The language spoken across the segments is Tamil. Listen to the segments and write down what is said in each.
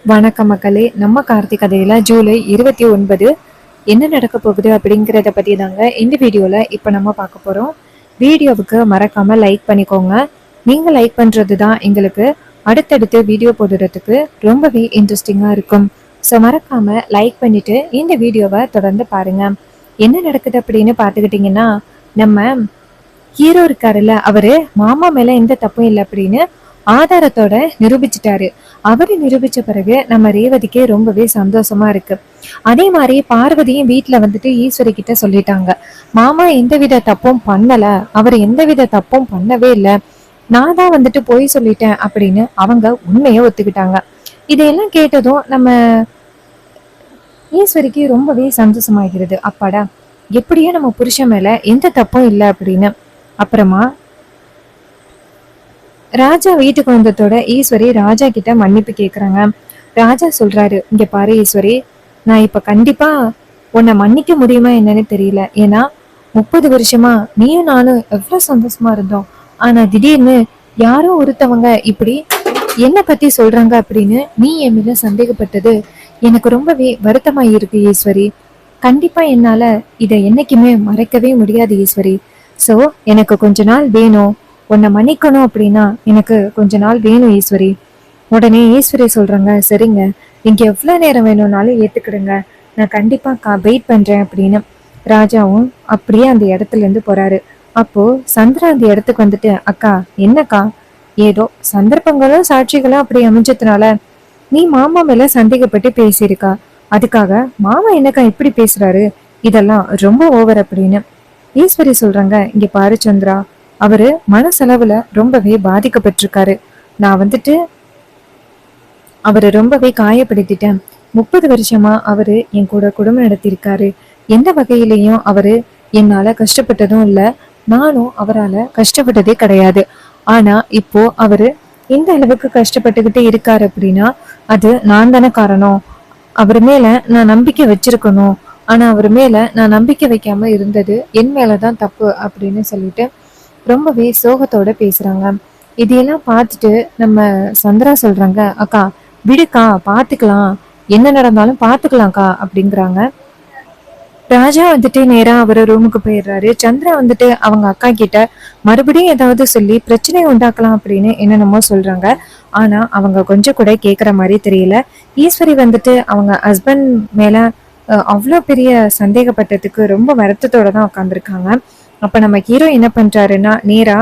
வணக்கம் மக்களே. நம்ம கார்த்திக் கதையில ஜூலை 29 என்ன நடக்க போகுது அப்படிங்கிறத பத்தி தாங்க இந்த வீடியோல இப்ப நம்ம பார்க்க போறோம். வீடியோவுக்கு மறக்காம லைக் பண்ணிக்கோங்க. நீங்க லைக் பண்றது தான் எங்களுக்கு அடுத்தடுத்து வீடியோ போடுறதுக்கு ரொம்பவே இன்ட்ரெஸ்டிங்கா இருக்கும். ஸோ மறக்காம லைக் பண்ணிட்டு இந்த வீடியோவை தொடர்ந்து பாருங்க. என்ன நடக்குது அப்படின்னு பார்த்துக்கிட்டிங்கன்னா, நம்ம ஹீரோ இருக்காருல்ல, அவரு மாமா மேல எந்த தப்பும் இல்லை அப்படின்னு ஆதாரத்தோட நிரூபிச்சிட்டாரு. அவரு நிரூபிச்ச பிறகு நம்ம ரேவதிக்கு ரொம்பவே சந்தோஷமா இருக்கு. அதே மாதிரி பார்வதியும் வீட்டுல வந்துட்டு ஈஸ்வரி கிட்ட சொல்லிட்டாங்க, மாமா எந்தவித தப்பும் பண்ணல, அவர் எந்தவித தப்பும் பண்ணவே இல்லை, நான் தான் வந்துட்டு போய் சொல்லிட்டேன் அப்படின்னு அவங்க உண்மையை ஒத்துக்கிட்டாங்க. இதையெல்லாம் கேட்டதும் நம்ம ஈஸ்வரிக்கு ரொம்பவே சந்தோஷமாகிறது. அப்பாடா, எப்படியோ நம்ம புருஷன் மேல எந்த தப்பும் இல்லை அப்படின்னு. அப்புறமா ராஜா வீட்டுக்கு வந்ததோட ஈஸ்வரி ராஜா கிட்ட மன்னிப்பு கேக்குறாங்க. ராஜா சொல்றாரு, இங்க பாரு ஈஸ்வரி, நான் இப்ப கண்டிப்பா உன்னை மன்னிக்க முடியுமா என்னன்னு தெரியல. ஏன்னா 30 வருஷமா நீயும் நானும் எவ்வளவு சந்தோஷமா இருந்தோம். ஆனா திடீர்னு யாரோ ஒருத்தவங்க இப்படி என்ன பத்தி சொல்றாங்க அப்படின்னு நீ என் மேல சந்தேகப்பட்டது எனக்கு ரொம்பவே வருத்தமா இருக்கு ஈஸ்வரி. கண்டிப்பா என்னால இதை என்னைக்குமே மறைக்கவே முடியாது ஈஸ்வரி. சோ எனக்கு கொஞ்ச நாள் வேணும், உன்னை மன்னிக்கணும் அப்படின்னா எனக்கு கொஞ்ச நாள் வேணும் ஈஸ்வரி. உடனே ஈஸ்வரி சொல்றாங்க, சரிங்க, நீங்க எவ்வளவு நேரம் வேணும்னாலும் ஏத்துக்கிடுங்க, நான் கண்டிப்பா வெயிட் பண்றேன் அப்படின்னு. ராஜாவும் அப்படியே அந்த இடத்துல இருந்து போறாரு. அப்போ சந்திரா அந்த இடத்துக்கு வந்துட்டு, அக்கா என்னக்கா, ஏதோ சந்தர்ப்பங்களும் சாட்சிகளும் அப்படி அமைஞ்சதுனால நீ மாமா மேல சந்தேகப்பட்டு பேசியிருக்கா, அதுக்காக மாமா என்னக்கா இப்படி பேசுறாரு, இதெல்லாம் ரொம்ப ஓவர் அப்படின்னு. ஈஸ்வரி சொல்றாங்க, இங்க பாரு சந்திரா, அவரு மனசளவுல ரொம்பவே பாதிக்கப்பட்டிருக்காரு. நான் வந்துட்டு அவரை ரொம்பவே காயப்படுத்திட்டேன். 30 வருஷமா அவரு என் கூட குடும்பம் நடத்தியிருக்காரு. எந்த வகையிலையும் அவரு என்னால கஷ்டப்பட்டதும் இல்லை, நானும் அவரால கஷ்டப்பட்டதே கிடையாது. ஆனா இப்போ அவரு இந்த அளவுக்கு கஷ்டப்பட்டுக்கிட்டே இருக்காரு அப்படின்னா அது நான் தானே காரணம். அவர் மேல நான் நம்பிக்கை வச்சிருக்கணும், ஆனா அவர் மேல நான் நம்பிக்கை வைக்காம இருந்தது என் மேலதான் தப்பு அப்படின்னு சொல்லிட்டு ரொம்பவே சோகத்தோட பேசுறாங்க. இதையெல்லாம் பார்த்துட்டு நம்ம சந்திரா சொல்றாங்க, அக்கா விடுக்கா, பாத்துக்கலாம், என்ன நடந்தாலும் பாத்துக்கலாம்க்கா அப்படிங்கிறாங்க. ராஜா வந்துட்டு நேரா அவரு ரூமுக்கு போயிடுறாரு. சந்திரா வந்துட்டு அவங்க அக்கா கிட்ட மறுபடியும் ஏதாவது சொல்லி பிரச்சனை உண்டாக்கலாம் அப்படின்னு என்னென்னமோ சொல்றாங்க. ஆனா அவங்க கொஞ்சம் கூட கேக்குற மாதிரி தெரியல. ஈஸ்வரி வந்துட்டு அவங்க ஹஸ்பண்ட் மேல அவ்வளோ பெரிய சந்தேகப்பட்டதுக்கு ரொம்ப வருத்தத்தோட தான் உட்காந்துருக்காங்க. அப்ப நம்ம ஹீரோ என்ன பண்றாருன்னா, நேரா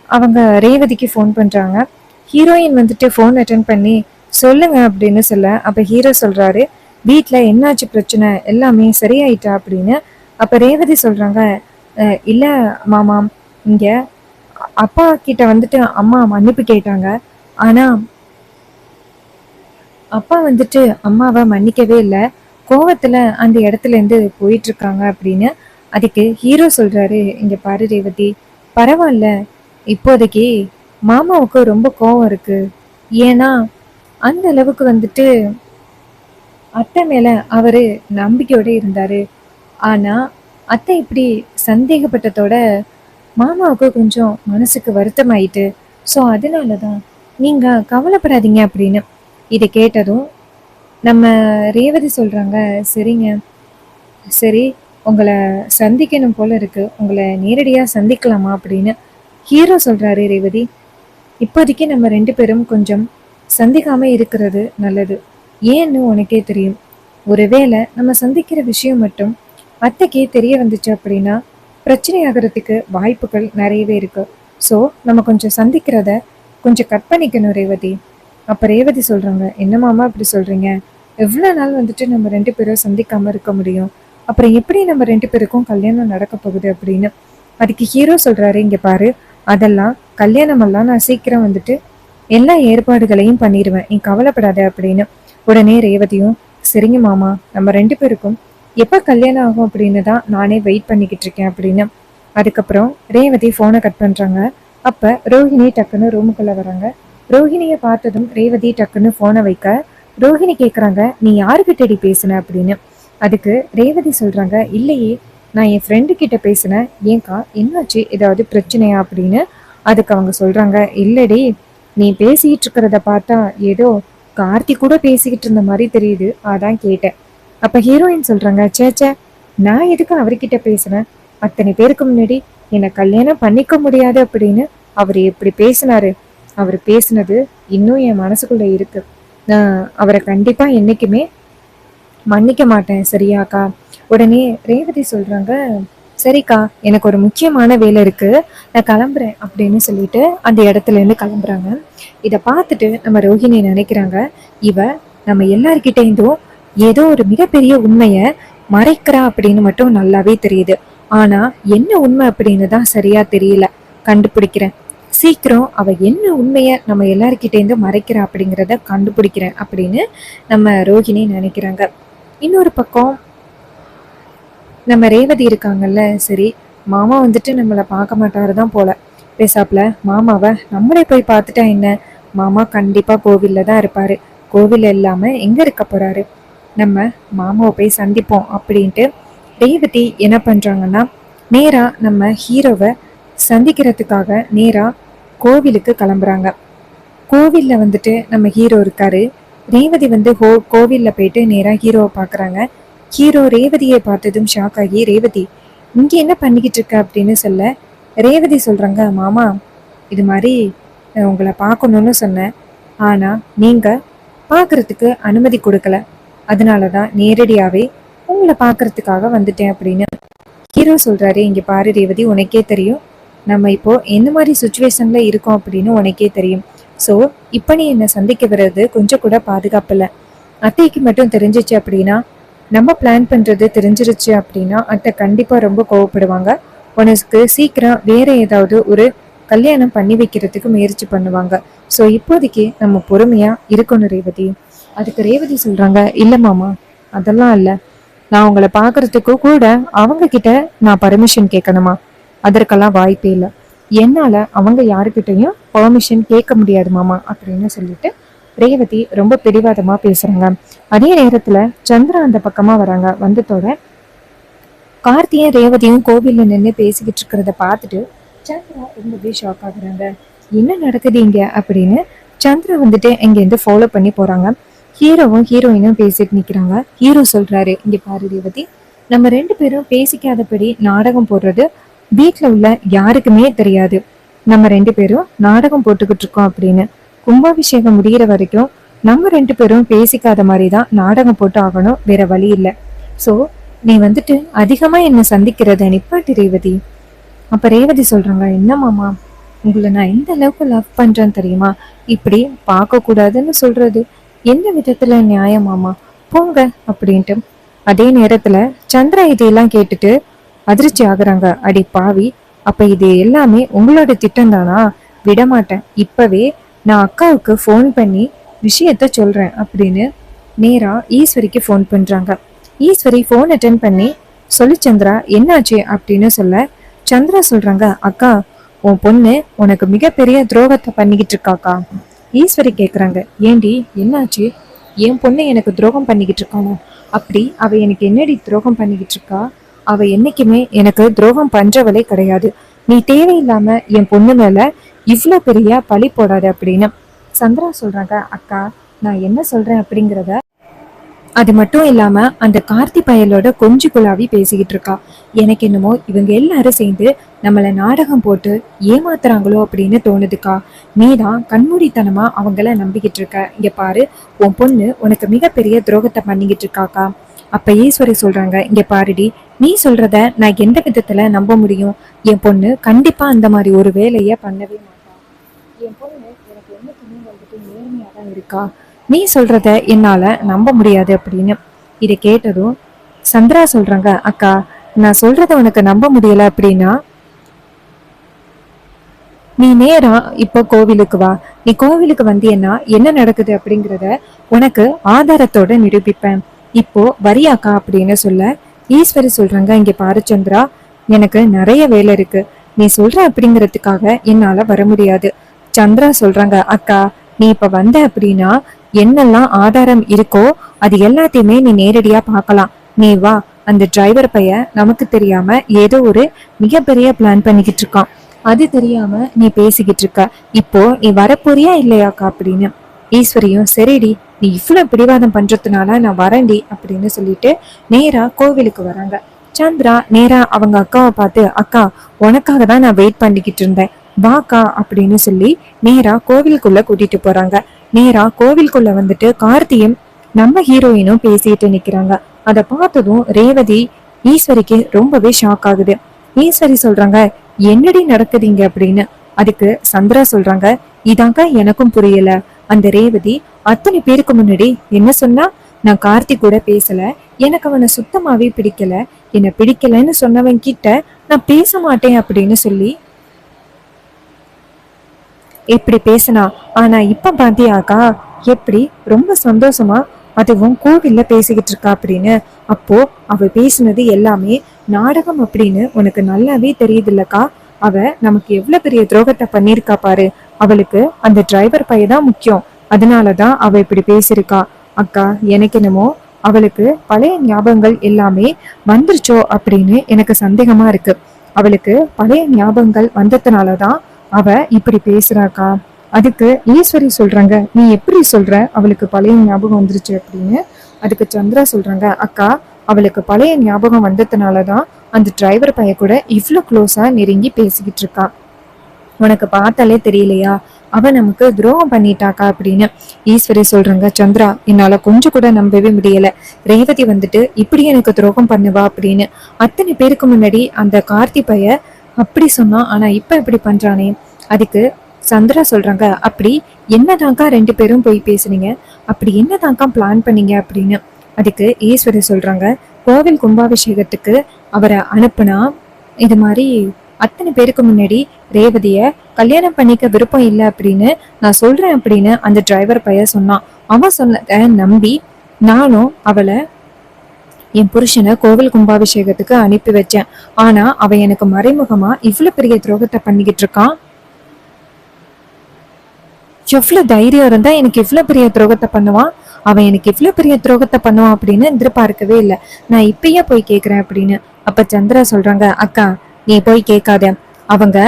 அவங்க ரேவதிக்கு ஃபோன் பண்றாங்க. ஹீரோயின் வந்துட்டு ஃபோன் அட்டன் பண்ணி சொல்லுங்க அப்படின்னு சொல்ல, அப்ப ஹீரோ சொல்றாரு, வீட்டுல என்னாச்சு பிரச்சனை, எல்லாமே சரியாயிட்டா அப்படின்னு. அப்ப ரேவதி சொல்றாங்க, இல்ல மாமா, இங்க அப்பா கிட்ட வந்துட்டு அம்மா மன்னிப்பு கேட்டாங்க, ஆனா அப்பா வந்துட்டு அம்மாவை மன்னிக்கவே இல்லை, கோவத்துல அந்த இடத்துல இருந்து போயிட்டு இருக்காங்க அப்படின்னு. அதுக்கு ஹீரோ சொல்றாரு, இங்க பாரு ரேவதி, பரவாயில்ல, இப்போதைக்கு மாமாவுக்கு ரொம்ப கோவம் இருக்கு. ஏன்னா அந்த அளவுக்கு வந்துட்டு அத்தை மேல அவரு நம்பிக்கையோட இருந்தாரு. ஆனா அத்தை இப்படி சந்தேகப்பட்டதோட மாமாவுக்கு கொஞ்சம் மனசுக்கு வருத்தமாயிட்டு. ஸோ அதனாலதான் நீங்க கவலைப்படாதீங்க அப்படின்னு. இதை கேட்டதும் நம்ம ரேவதி சொல்றாங்க, சரிங்க, சரி, உங்களை சந்திக்கணும் போல இருக்கு, உங்களை நேரடியா சந்திக்கலாமா அப்படின்னு. ஹீரோ சொல்றாரு, ரேவதி, இப்போதைக்கு நம்ம 2 பேரும் கொஞ்சம் சந்திக்காம இருக்கிறது நல்லது. ஏன்னு உனக்கே தெரியும், ஒருவேளை நம்ம சந்திக்கிற விஷயம் மட்டும் அத்தைக்கே தெரிய வந்துச்சு அப்படின்னா பிரச்சனை ஆகிறதுக்கு வாய்ப்புகள் நிறையவே இருக்கு. ஸோ நம்ம கொஞ்சம் சந்திக்கிறத கொஞ்சம் கட் பண்ணிக்கணும் ரேவதி. அப்ப ரேவதி சொல்றாங்க, என்ன மாமா இப்படி சொல்றீங்க, எவ்வளவு நாள் வந்துட்டு நம்ம 2 பேரும் சந்திக்காம இருக்க முடியும், அப்புறம் எப்படி நம்ம 2 பேருக்கும் கல்யாணம் நடக்க போகுது அப்படின்னு. அதுக்கு ஹீரோ சொல்றாரு, இங்க பாரு, அதெல்லாம் கல்யாணம் எல்லாம் நான் சீக்கிரம் வந்துட்டு எல்லா ஏற்பாடுகளையும் பண்ணிடுவேன், நீ கவலைப்படாத அப்படின்னு. உடனே ரேவதியும், சரிங்க மாமா, நம்ம 2 பேருக்கும் எப்ப கல்யாணம் ஆகும் அப்படின்னு தான் நானே வெயிட் பண்ணிக்கிட்டு இருக்கேன் அப்படின்னு. அதுக்கப்புறம் ரேவதி போனை கட் பண்றாங்க. அப்ப ரோஹிணி டக்குன்னு ரூமுக்குள்ள வராங்க. ரோஹிணிய பார்த்ததும் ரேவதி டக்குன்னு போனை வைக்க, ரோஹிணி கேக்குறாங்க, நீ யாருக்கிட்டடி பேசுன அப்படின்னு. அதுக்கு ரேவதி சொல்றாங்க, இல்லையே, நான் என் ஃப்ரெண்டு கிட்ட பேசினேன், ஏன்க்கா என்னாச்சு, ஏதாவது பிரச்சனையா அப்படின்னு. அதுக்கு அவங்க சொல்றாங்க, இல்லடி, நீ பேசிட்டு இருக்கிறத பார்த்தா ஏதோ கார்த்தி கூட பேசிக்கிட்டு இருந்த மாதிரி தெரியுது, அதான் கேட்டேன். அப்ப ஹீரோயின் சொல்றாங்க, சேச்சே, நான் எதுக்கு அவர்கிட்ட பேசுறேன்? அத்தனை பேருக்கு முன்னாடி என்னை கல்யாணம் பண்ணிக்க முடியாது அப்படின்னு அவர் எப்படி பேசினாரு? அவர் பேசினது இன்னும் என் மனசுக்குள்ள இருக்கு. நான் அவரை கண்டிப்பா என்னைக்குமே மன்னிக்க மாட்டேன், சரியாக்கா? உடனே ரேவதி சொல்றாங்க, சரிக்கா, எனக்கு ஒரு முக்கியமான வேலை இருக்கு, நான் கிளம்புறேன் அப்படின்னு சொல்லிட்டு அந்த இடத்துல இருந்து கிளம்புறாங்க. இதை பார்த்துட்டு நம்ம ரோஹிணி நினைக்கிறாங்க, இவ நம்ம எல்லார்கிட்ட இருந்தும் ஏதோ ஒரு மிகப்பெரிய உண்மையை மறைக்கிறா அப்படின்னு மட்டும் நல்லாவே தெரியுது. ஆனா என்ன உண்மை அப்படின்னு தான் சரியா தெரியல. கண்டுபிடிக்கிறேன் சீக்கிரம், அவ என்ன உண்மையை நம்ம எல்லார்கிட்ட இருந்து மறைக்கிறா அப்படிங்கிறத கண்டுபிடிக்கிறேன் அப்படின்னு நம்ம ரோஹிணி நினைக்கிறாங்க. இன்னொரு பக்கம் நம்ம ரேவதி இருக்காங்கல்ல, சரி, மாமா வந்துட்டு நம்மளை பார்க்க மாட்டாரு தான் போல, பேசாப்புல மாமாவை நம்மளே போய் பார்த்துட்டா என்ன? மாமா கண்டிப்பா கோவில்ல தான் இருப்பாரு, கோவில் இல்லாம எங்க இருக்க போறாரு? நம்ம மாமாவை போய் சந்திப்போம் அப்படின்ட்டு ரேவதி என்ன பண்றாங்கன்னா, நேரா நம்ம ஹீரோவை சந்திக்கிறதுக்காக நேரா கோவிலுக்கு கிளம்புறாங்க. கோவில்ல வந்துட்டு நம்ம ஹீரோ இருக்காரு. ரேவதி வந்து கோவில்ல போயிட்டு நேரா ஹீரோவை பாக்குறாங்க. ஹீரோ ரேவதியை பார்த்ததும் ஷாக் ஆகி, ரேவதி இங்க என்ன பண்ணிக்கிட்டு இருக்க அப்படின்னு சொல்ல, ரேவதி சொல்றாங்க, மாமா இது மாதிரி உங்களை பார்க்கணும்னு சொன்னேன், ஆனா நீங்க பார்க்கறதுக்கு அனுமதி கொடுக்கல, அதனாலதான் நேரடியாவே உங்களை பார்க்கறதுக்காக வந்துட்டேன் அப்படின்னு ஹீரோ சொல்றாரு. இங்க பாரு ரேவதி, உனக்கே தெரியும் நம்ம இப்போ எந்த மாதிரி சுச்சுவேஷன்ல இருக்கோம் அப்படின்னு உனக்கே தெரியும். ஸோ இப்போ நீ என்னை சந்திக்க வர்றது கொஞ்சம் கூட பாதுகாப்பு இல்லை. அத்தைக்கு மட்டும் தெரிஞ்சிச்சு அப்படின்னா, நம்ம பிளான் பண்றது தெரிஞ்சிருச்சு அப்படின்னா அத்தை கண்டிப்பா ரொம்ப கோவப்படுவாங்க. உனக்கு சீக்கிரம் வேற ஏதாவது ஒரு கல்யாணம் பண்ணி வைக்கிறதுக்கு முயற்சி பண்ணுவாங்க. ஸோ இப்போதைக்கு நம்ம பொறுமையா இருக்கணும் ரேவதி. அதுக்கு ரேவதி சொல்றாங்க, இல்ல மாமா, அதெல்லாம் இல்லை, நான் உங்களை பாக்குறதுக்கு கூட அவங்க கிட்ட நான் பர்மிஷன் கேட்கணுமா? அதற்கெல்லாம் வாய்ப்பே இல்லை, என்னால அவங்க யாருக்கிட்டையும் பர்மிஷன் கேட்க முடியாது மாமா அப்படின்னு சொல்லிட்டு ரேவதி ரொம்ப பிடிவாதமா பேசுறாங்க. அதே நேரத்துல சந்திரா அந்த பக்கமா வராங்க. வந்ததோட கார்த்தியும் ரேவதியும் கோவில்ல நின்று பேசிக்கிட்டு இருக்கிறத பார்த்துட்டு சந்திரா ரொம்பவே ஷாக் ஆகுறாங்க. என்ன நடக்குது இங்க அப்படின்னு சந்திரா வந்துட்டு இங்க இருந்து ஃபாலோ பண்ணி போறாங்க. ஹீரோவும் ஹீரோயினும் பேசிட்டு நிக்கிறாங்க. ஹீரோ சொல்றாரு, இங்க பாரு ரேவதி, நம்ம 2 பேரும் பேசிக்காதபடி நாடகம் போடுறது வீட்டுல உள்ள யாருக்குமே தெரியாது. நம்ம 2 பேரும் நாடகம் போட்டுக்கிட்டு இருக்கோம் அப்படின்னு. கும்பாபிஷேகம் முடிகிற வரைக்கும் நம்ம 2 பேரும் பேசிக்காத மாதிரி தான் நாடகம் போட்டு ஆகணும், வேற வழி இல்லை. ஸோ நீ வந்துட்டு அதிகமா என்னை சந்திக்கிறத நிப்பாட்டி ரேவதி. அப்ப ரேவதி சொல்றாங்க, என்ன மாமா, உங்களை நான் எந்த அளவுக்கு லவ் பண்றேன்னு தெரியுமா? இப்படி பார்க்க கூடாதுன்னு சொல்றது எந்த விதத்துல நியாயமாமா? போங்க அப்படின்ட்டு. அதே நேரத்துல சந்திரா இதையெல்லாம் கேட்டுட்டு அதிர்ச்சி ஆகுறாங்க. அடி பாவி, அப்ப இது எல்லாமே உங்களோட திட்டம் தானா? விடமாட்டேன், இப்பவே நான் அக்காவுக்கு ஃபோன் பண்ணி விஷயத்த சொல்றேன் அப்படின்னு நேரா ஈஸ்வரிக்கு ஃபோன் பண்றாங்க. ஈஸ்வரி ஃபோன் அட்டென்ட் பண்ணி, சொல்லு சந்திரா, என்னாச்சு அப்படின்னு சொல்ல, சந்திரா சொல்றாங்க, அக்கா, உன் பொண்ணு உனக்கு மிகப்பெரிய துரோகத்தை பண்ணிக்கிட்டு இருக்காக்கா. ஈஸ்வரி கேக்குறாங்க, ஏண்டி என்னாச்சு? என் பொண்ணு எனக்கு துரோகம் பண்ணிக்கிட்டு இருக்காளா? அப்படி அவ எனக்கு என்னடி துரோகம் பண்ணிக்கிட்டு இருக்கா? அவ என்னைக்குமே எனக்கு துரோகம் பண்றவளே கிடையாது. நீ தேவையில்லாம என் பொண்ணு மேல இவ்வளோ பெரிய பழி போடாது அப்படின்னு சந்திரா சொல்றாங்க. அக்கா, நான் என்ன சொல்றேன் அப்படிங்கிறத, அது மட்டும் இல்லாம அந்த கார்த்தி பயலோட கொஞ்சி குழாவி பேசிக்கிட்டு இருக்கா. எனக்கு என்னமோ இவங்க எல்லாரும் சேர்ந்து நம்மளை நாடகம் போட்டு ஏமாத்துறாங்களோ அப்படின்னு தோணுதுக்கா. நீதான் கண்மூடித்தனமா அவங்கள நம்பிக்கிட்டு இருக்க. இங்க பாரு, உன் பொண்ணு உனக்கு மிகப்பெரிய துரோகத்தை பண்ணிக்கிட்டு இருக்காக்கா. அப்ப ஈஸ்வரி சொல்றாங்க, இங்க பாருடி, நீ சொல்றத நான் எந்த விதத்துல நம்ப முடியும்? என் பொண்ணு கண்டிப்பா அந்த மாதிரி ஒரு வேலைய பண்ணவே மாட்டா. என் பொண்ணு எனக்கு என்னைக்குமே வந்துட்டு நேர்மையா தான் இருக்கா. நீ சொல்றத என்னால நம்ப முடியாது அப்படின்னு. இதை கேட்டதும் சந்திரா சொல்றாங்க, அக்கா, நான் சொல்றத உனக்கு நம்ப முடியல அப்படின்னா நீ நேரா இப்போ கோவிலுக்கு வா. நீ கோவிலுக்கு வந்தீன்னா என்ன நடக்குது அப்படிங்கிறத உனக்கு ஆதாரத்தோட நிரூபிப்பேன். இப்போ வரியாக்கா அப்படின்னு சொல்ல, ஈஸ்வரி சொல்றாங்க, இங்க பாரு சந்திரா, எனக்கு நிறைய வேலை இருக்கு, நீ சொல்ற அப்படிங்கிறதுக்காக என்னால வர முடியாது. சந்திரா சொல்றாங்க, அக்கா, நீ இப்ப வந்த அப்படின்னா என்னெல்லாம் ஆதாரம் இருக்கோ அது எல்லாத்தையுமே நீ நேரடியா பார்க்கலாம். நீ வா. அந்த டிரைவர் பையன் நமக்கு தெரியாம ஏதோ ஒரு மிகப்பெரிய பிளான் பண்ணிக்கிட்டு இருக்கான். அது தெரியாம நீ பேசிக்கிட்டு இருக்க. இப்போ நீ வரப்போறியா இல்லையாக்கா அப்படின்னு. ஈஸ்வரியும் சரிடி, நீ இவ்வளவு பிடிவாதம் பண்றதுனால நான் வரேன்டி அப்படின்னு சொல்லிட்டு நேரா கோவிலுக்கு வராங்க. சந்திரா நேரா அவங்க அக்காவை பார்த்து, அக்கா உனக்காக தான் நான் வெயிட் பண்ணிக்கிட்டு இருந்தேன், வாக்கா அப்படின்னு சொல்லி நேரா கோவிலுக்குள்ள கூட்டிட்டு போறாங்க. நேரா கோவிலுக்குள்ள வந்துட்டு கார்த்தியும் நம்ம ஹீரோயினும் பேசிட்டு நிக்கிறாங்க. அதை பார்த்ததும் ரேவதி ஈஸ்வரிக்கு ரொம்பவே ஷாக் ஆகுது. ஈஸ்வரி சொல்றாங்க, என்னடி நடக்குதுங்க அப்படின்னு. அதுக்கு சந்திரா சொல்றாங்க, இதாங்க எனக்கும் புரியல. அந்த ரேவதி அத்தனை பேருக்கு முன்னாடி என்ன சொன்னா, நான் கார்த்திக் கூட பேசல, எனக்கு அவனை சுத்தமாவே பிடிக்கல, என்ன பிடிக்கலன்னு சொன்னவன் கிட்ட நான் பேச மாட்டேன் அப்படின்னு சொல்லி இப்படி பேசினா. ஆனா இப்ப பாத்தியாக்கா எப்படி ரொம்ப சந்தோஷமா அதுவும் கோவில்ல பேசிக்கிட்டு இருக்கா அப்படின்னு. அப்போ அவ பேசினது எல்லாமே நாடகம் அப்படின்னு உனக்கு நல்லாவே தெரியுது இல்லக்கா. அவ நமக்கு எவ்வளவு பெரிய துரோகத்தை பண்ணிருக்கா பாரு. அவளுக்கு அந்த டிரைவர் பையதான் முக்கியம், அதனாலதான் அவ இப்படி பேசிருக்கா. அக்கா எனக்கு என்னமோ அவளுக்கு பழைய ஞாபகங்கள் எல்லாமே வந்துருச்சோ அப்படின்னு எனக்கு சந்தேகமா இருக்கு. அவளுக்கு பழைய ஞாபகங்கள் வந்ததுனாலதான் அவ இப்படி பேசுறாக்கா. அதுக்கு ஈஸ்வரி சொல்றாங்க, நீ எப்படி சொல்ற அவளுக்கு பழைய ஞாபகம் வந்துருச்சு அப்படின்னு. அதுக்கு சந்திரா சொல்றாங்க, அக்கா அவளுக்கு பழைய ஞாபகம் வந்ததுனாலதான் அந்த டிரைவர் பையன் கூட இவ்வளவு க்ளோஸா நெருங்கி பேசிக்கிட்டு இருக்கா. உனக்கு பார்த்தாலே தெரியலையா, அவ நமக்கு துரோகம் பண்ணிட்டாக்கா அப்படின்னு. ஈஸ்வரி சொல்றாங்க, சந்திரா என்னால கொஞ்சம் கூட நம்பவே முடியல, ரேவதி வந்துட்டு இப்படி எனக்கு துரோகம் பண்ணுவா அப்படின்னு. அத்தனை பேருக்கு முன்னாடி அந்த கார்த்தி பைய அப்படி சொன்னா, ஆனா இப்ப இப்படி பண்றானே. அதுக்கு சந்திரா சொல்றாங்க, அப்படி என்னதாக்கா ரெண்டு பேரும் போய் பேசுனீங்க, அப்படி என்னதாக்கா பிளான் பண்ணீங்க அப்படின்னு. அதுக்கு ஈஸ்வரி சொல்றாங்க, கோவில் கும்பாபிஷேகத்துக்கு அவரை அனுப்புனா இது மாதிரி அத்தனை பேருக்கு முன்னாடி ரேவதிய கல்யாணம் பண்ணிக்க விருப்பம் இல்லை அப்படின்னு நான் சொல்றேன் அப்படின்னு அந்த டிரைவர் பையன் சொன்னான். அவன் சொன்னதை நம்பி நானும் அவளை என் புருஷனை கோவில் கும்பாபிஷேகத்துக்கு அனுப்பி வச்சேன். ஆனா அவன் எனக்கு மறைமுகமா இவ்வளவு பெரிய துரோகத்தை பண்ணிக்கிட்டு இருக்கான். எவ்வளவு தைரியம் இருந்தா எனக்கு இவ்வளவு பெரிய துரோகத்தை பண்ணுவான், அவன் எனக்கு இவ்வளவு பெரிய துரோகத்தை பண்ணுவான் அப்படின்னு எதிர்பார்க்கவே இல்லை. நான் இப்பயே போய் கேக்குறேன் அப்படின்னு. அப்ப சந்திரா சொல்றாங்க, அக்கா நீ போய் கேட்காத, அவங்க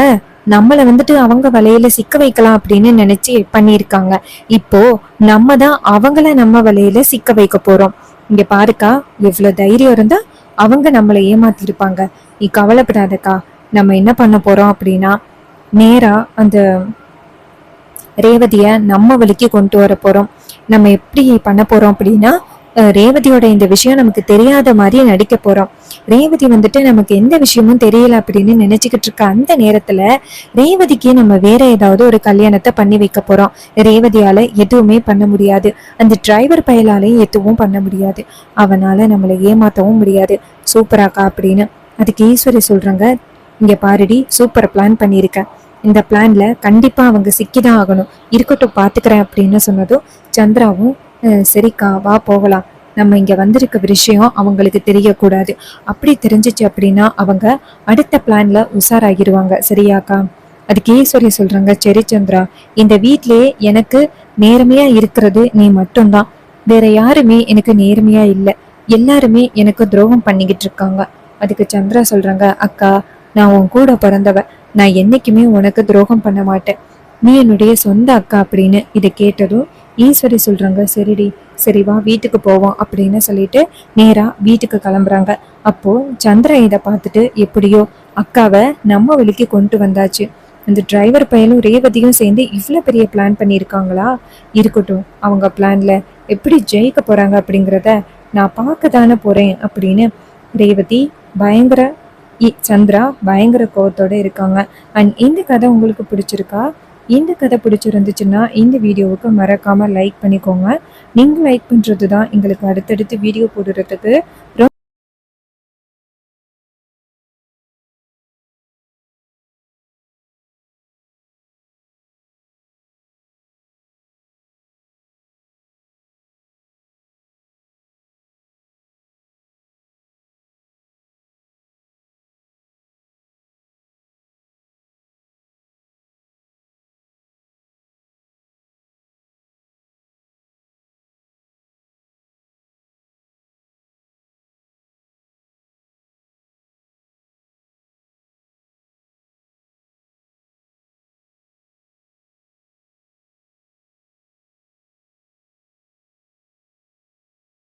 நம்மள வந்துட்டு அவங்க வலையில சிக்க வைக்கலாம் அப்படின்னு நினைச்சு பண்ணியிருக்காங்க. இப்போ நம்ம தான் அவங்கள நம்ம வலையில சிக்க வைக்க போறோம். இங்க பாருக்கா, எவ்வளவு தைரியம் இருந்தா அவங்க நம்மளை ஏமாத்திருப்பாங்க. நீ கவலைப்படாதக்கா, நம்ம என்ன பண்ண போறோம் அப்படின்னா நேரா அந்த ரேவதிய நம்ம வழிக்கு கொண்டு வர போறோம். நம்ம எப்படி பண்ண போறோம் அப்படின்னா ரேவதியோட இந்த விஷயம் நமக்கு தெரியாத மாதிரியே நடிக்க போறோம். ரேவதி வந்துட்டு நமக்கு எந்த விஷயமும் தெரியல அப்படின்னு நினைச்சுக்கிட்டு இருக்க அந்த நேரத்துல ரேவதிக்கு நம்ம வேற ஏதாவது ஒரு கல்யாணத்தை பண்ணி வைக்க போறோம். ரேவதியால எதுவுமே பண்ண முடியாது, அந்த டிரைவர் பயலாலையும் எதுவும் பண்ண முடியாது, அவனால நம்மளை ஏமாத்தவும் முடியாது. சூப்பராக்கா அப்படின்னு. அதுக்கு ஈஸ்வரி சொல்றாங்க, இங்க பாருடி, சூப்பர் பிளான் பண்ணியிருக்க, இந்த பிளான்ல கண்டிப்பா அவங்க சிக்கிதான் ஆகணும், இருக்கட்டும் பாத்துக்கிறேன் அப்படின்னு சொன்னதும் சந்திராவும் சரிக்கா வா போகலாம், நம்ம இங்க வந்திருக்க விஷயம் அவங்களுக்கு தெரியக்கூடாது, அப்படி தெரிஞ்சிச்சு அப்படின்னா அவங்க அடுத்த பிளான்ல உஷாராகிடுவாங்க, சரியாக்கா. அதுக்கு ஈஸ்வரி சொல்றாங்க, சரி சந்திரா, இந்த வீட்லயே எனக்கு நேர்மையா இருக்கிறது நீ மட்டும்தான், வேற யாருமே எனக்கு நேர்மையா இல்லை, எல்லாருமே எனக்கு துரோகம் பண்ணிக்கிட்டு இருக்காங்க. அதுக்கு சந்திரா சொல்றாங்க, அக்கா நான் உன் கூட பிறந்தவ, நான் என்னைக்குமே உனக்கு துரோகம் பண்ண மாட்டேன், நீ என்னுடைய சொந்த அக்கா அப்படின்னு. இதை கேட்டதும் ஈஸ்வரி சொல்றாங்க, சரிடி, சரி வா வீட்டுக்கு போவோம் அப்படின்னு சொல்லிட்டு நேரா வீட்டுக்கு கிளம்புறாங்க. அப்போ சந்திரன் இதை பார்த்துட்டு, எப்படியோ அக்காவை நம்ம வழிக்கு கொண்டு வந்தாச்சு, அந்த டிரைவர் பையனும் ரேவதியும் சேர்ந்து இவ்வளவு பெரிய பிளான் பண்ணியிருக்காங்களா, இருக்கட்டும் அவங்க பிளான்ல எப்படி ஜெயிக்க போறாங்க அப்படிங்கிறத நான் பார்க்க தானே போறேன் அப்படின்னு ரேவதி பயங்கர சந்திரா பயங்கர கோவத்தோட இருக்காங்க. அண்ட் இந்த கதை உங்களுக்கு பிடிச்சிருக்கா? இந்த கதை பிடிச்சிருந்துச்சுன்னா இந்த வீடியோவுக்கு மறக்காம லைக் பண்ணிக்கோங்க. நீங்க லைக் பண்றது தான் எங்களுக்கு அடுத்தடுத்து வீடியோ போடுறதுக்கு